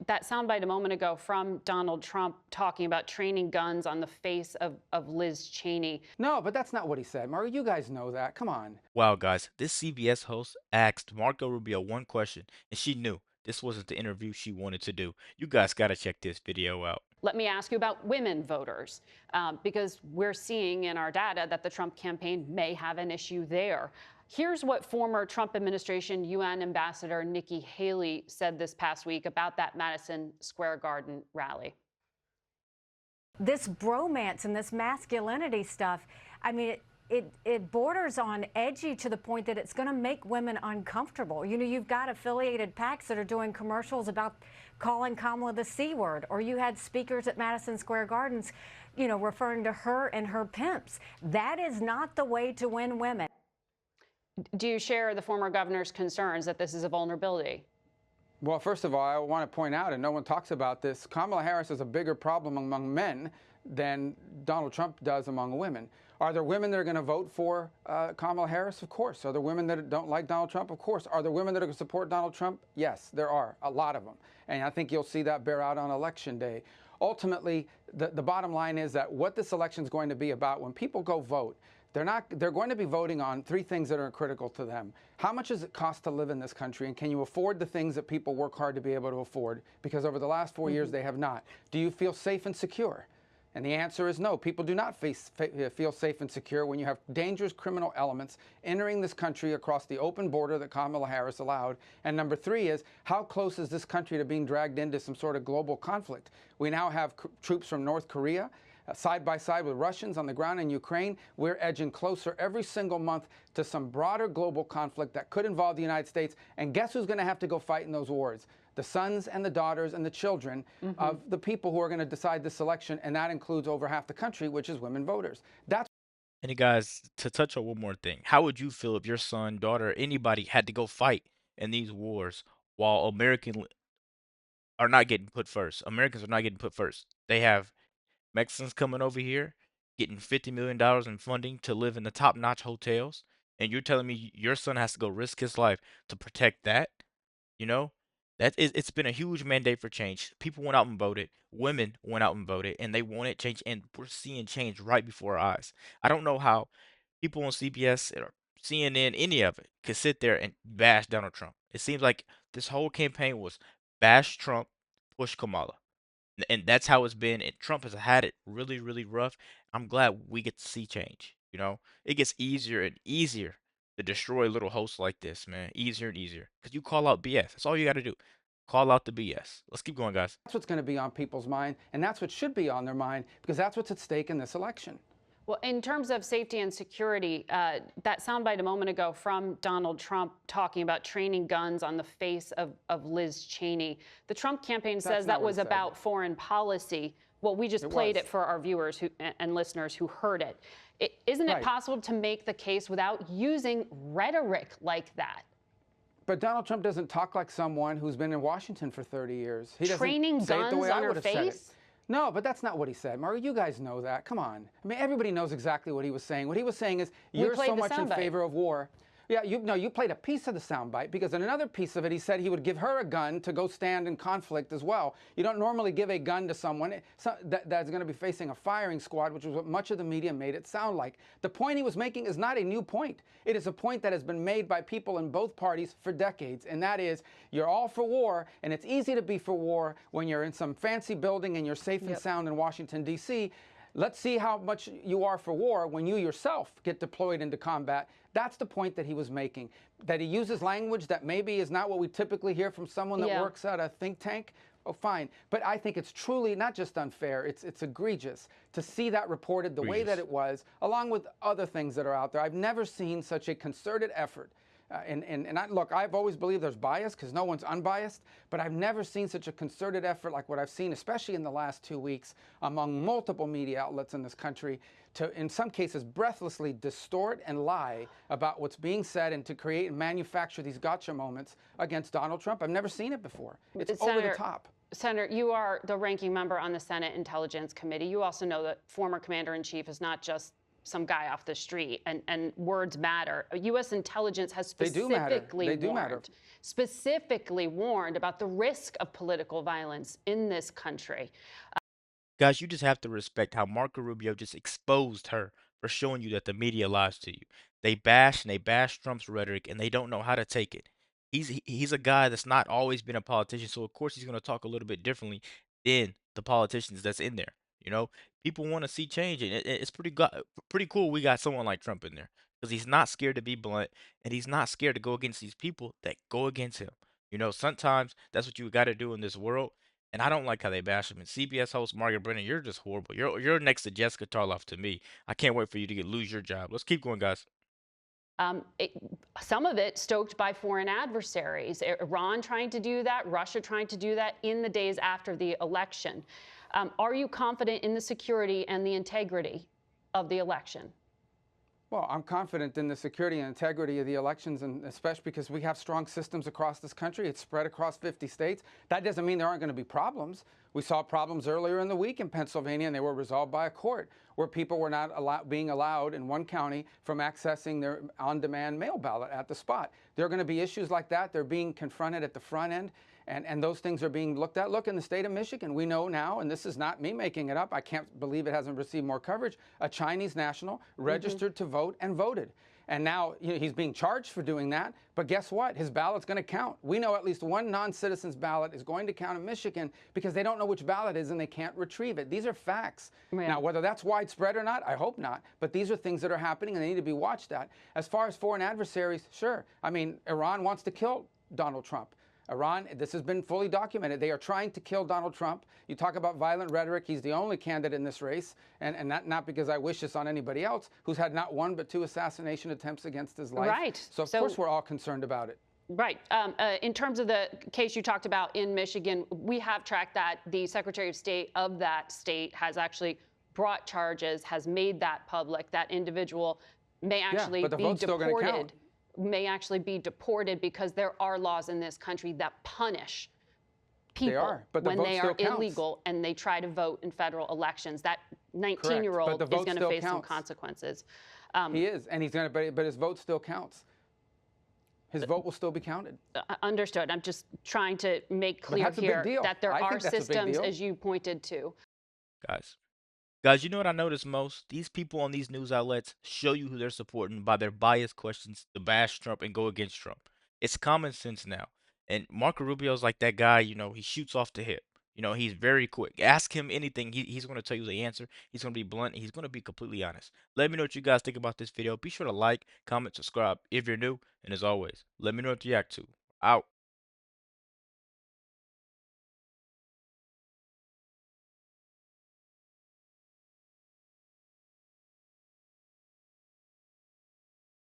that soundbite a moment ago from Donald Trump talking about training guns on the face of Liz Cheney. No, but that's not what he said, Mario. You guys know that. Come on. Wow, guys, this CBS host asked Marco Rubio one question, and she knew this wasn't the interview she wanted to do. You guys gotta check this video out. Let me ask you about women voters, because we're seeing in our data that the Trump campaign may have an issue there. Here's what former Trump administration UN Ambassador Nikki Haley said this past week about that Madison Square Garden rally. This bromance and this masculinity stuff, I mean, it borders on edgy to the point that it's going to make women uncomfortable. You know, you've got affiliated PACs that are doing commercials about calling Kamala the C word, or you had speakers at Madison Square Gardens, you know, referring to her and her pimps. That is not the way to win women. Do you share the former governor's concerns that this is a vulnerability? Well, first of all, I want to point out, and no one talks about this, Kamala Harris is a bigger problem among men than Donald Trump does among women. Are there women that are going to vote for Kamala Harris? Of course. Are there women that don't like Donald Trump? Of course. Are there women that are going to support Donald Trump? Yes, there are, a lot of them. And I think you'll see that bear out on Election Day. Ultimately, the bottom line is that what this election is going to be about, when people go vote, they're going to be voting on three things that are critical to them. How much does it cost to live in this country, and can you afford the things that people work hard to be able to afford? Because over the last 4 years, they have not. Do you feel safe and secure? And the answer is no. People do not feel safe and secure when you have dangerous criminal elements entering this country across the open border that Kamala Harris allowed. And number three is, how close is this country to being dragged into some sort of global conflict? We now have troops from North Korea side by side with Russians on the ground in Ukraine. We're edging closer every single month to some broader global conflict that could involve the United States. And guess who's going to have to go fight in those wars? The sons and the daughters and the children of the people who are going to decide this election. And that includes over half the country, which is women voters. That's And you guys, to touch on one more thing, how would you feel if your son, daughter, anybody had to go fight in these wars while are not getting put first? Americans are not getting put first. They have Mexicans coming over here, getting $50 million in funding to live in the top-notch hotels, and you're telling me your son has to go risk his life to protect that? You know, it's been a huge mandate for change. People went out and voted. Women went out and voted, and they wanted change, and we're seeing change right before our eyes. I don't know how people on CBS or CNN, any of it, could sit there and bash Donald Trump. It seems like this whole campaign was bash Trump, push Kamala. And that's how it's been. And Trump has had it really, really rough. I'm glad we get to see change. You know, it gets easier and easier to destroy little hosts like this, man. Easier and easier. Because you call out BS. That's all you got to do. Call out the BS. Let's keep going, guys. what's going to be on people's mind, and that's what should be on their mind, because that's what's at stake in this election. Well, in terms of safety and security, that soundbite a moment ago from Donald Trump talking about training guns on the face of Liz Cheney. The Trump campaign says that was about foreign policy. Well, we just played it for our viewers and listeners who heard it. Isn't it possible to make the case without using rhetoric like that? But Donald Trump doesn't talk like someone who's been in Washington for 30 years. He doesn't Training say it the guns way I on her would have said it. face? No, but that's not what he said, Mario. You guys know that. Come on. I mean, everybody knows exactly what he was saying. What he was saying is, you're so much in favor of war. Yeah, you played a piece of the soundbite, because in another piece of it, he said he would give her a gun to go stand in conflict as well. You don't normally give a gun to someone that's going to be facing a firing squad, which is what much of the media made it sound like. The point he was making is not a new point. It is a point that has been made by people in both parties for decades, and that is, you're all for war, and it's easy to be for war when you're in some fancy building and you're safe and sound in Washington, D.C. Let's see how much you are for war when you yourself get deployed into combat. That's the point that he was making. That he uses language that maybe is not what we typically hear from someone that works at a think tank. Oh, fine. But I think it's truly not just unfair, it's egregious to see that reported the way that it was, along with other things that are out there. I've never seen such a concerted effort. Look, I've always believed there's bias because no one's unbiased, but I've never seen such a concerted effort like what I've seen, especially in the last 2 weeks, among multiple media outlets in this country, to, in some cases, breathlessly distort and lie about what's being said and to create and manufacture these gotcha moments against Donald Trump. I've never seen it before. It's over the top. Senator, you are the ranking member on the Senate Intelligence Committee. You also know that former Commander-in-Chief is not just some guy off the street, and words matter. U.S. intelligence has They do matter. They do matter. specifically warned about the risk of political violence in this country. Guys, you just have to respect how Marco Rubio just exposed her for showing you that the media lies to you. They bash and they bash Trump's rhetoric and they don't know how to take it. He's a guy that's not always been a politician, so of course he's going to talk a little bit differently than the politicians that's in there. You know, people want to see change, and it's pretty cool we got someone like Trump in there because he's not scared to be blunt and he's not scared to go against these people that go against him. You know, sometimes that's what you got to do in this world. And I don't like how they bash him. And CBS host Margaret Brennan, you're just horrible. You're next to Jessica Tarloff to me. I can't wait for you to lose your job. Let's keep going, guys. It, some of it stoked by foreign adversaries. Iran trying to do that, Russia trying to do that in the days after the election. Are you confident in the security and the integrity of the election? Well, I'm confident in the security and integrity of the elections, and especially because we have strong systems across this country. It's spread across 50 states. That doesn't mean there aren't going to be problems. We saw problems earlier in the week in Pennsylvania, and they were resolved by a court where people were not being allowed in one county from accessing their on-demand mail ballot at the spot. There are going to be issues like that. They're being confronted at the front end. And those things are being looked at. Look, in the state of Michigan, we know now, and this is not me making it up, I can't believe it hasn't received more coverage, a Chinese national registered to vote and voted. And now he's being charged for doing that, but guess what? His ballot's going to count. We know at least one non-citizen's ballot is going to count in Michigan because they don't know which ballot is and they can't retrieve it. These are facts. Yeah. Now, whether that's widespread or not, I hope not, but these are things that are happening and they need to be watched at. As far as foreign adversaries, sure. I mean, Iran wants to kill Donald Trump. Iran, this has been fully documented. They are trying to kill Donald Trump. You talk about violent rhetoric. He's the only candidate in this race, and not because I wish this on anybody else, who's had not one but two assassination attempts against his life. Right. So, of course, we're all concerned about it. Right. In terms of the case you talked about in Michigan, we have tracked that. The Secretary of State of that state has actually brought charges, has made that public. That individual may actually be deported. May actually be deported because there are laws in this country that punish people when they are illegal and they try to vote in federal elections. That 19-year-old is going to face some consequences. He is, and he's going to, but his vote still counts. His vote will still be counted. Understood. I'm just trying to make clear here that there are systems, as you pointed to. Guys, you know what I notice most? These people on these news outlets show you who they're supporting by their biased questions to bash Trump and go against Trump. It's common sense now. And Marco Rubio's like that guy, you know, he shoots off the hip. You know, he's very quick. Ask him anything, he's going to tell you the answer. He's going to be blunt. He's going to be completely honest. Let me know what you guys think about this video. Be sure to like, comment, subscribe if you're new. And as always, let me know what you react to. Out.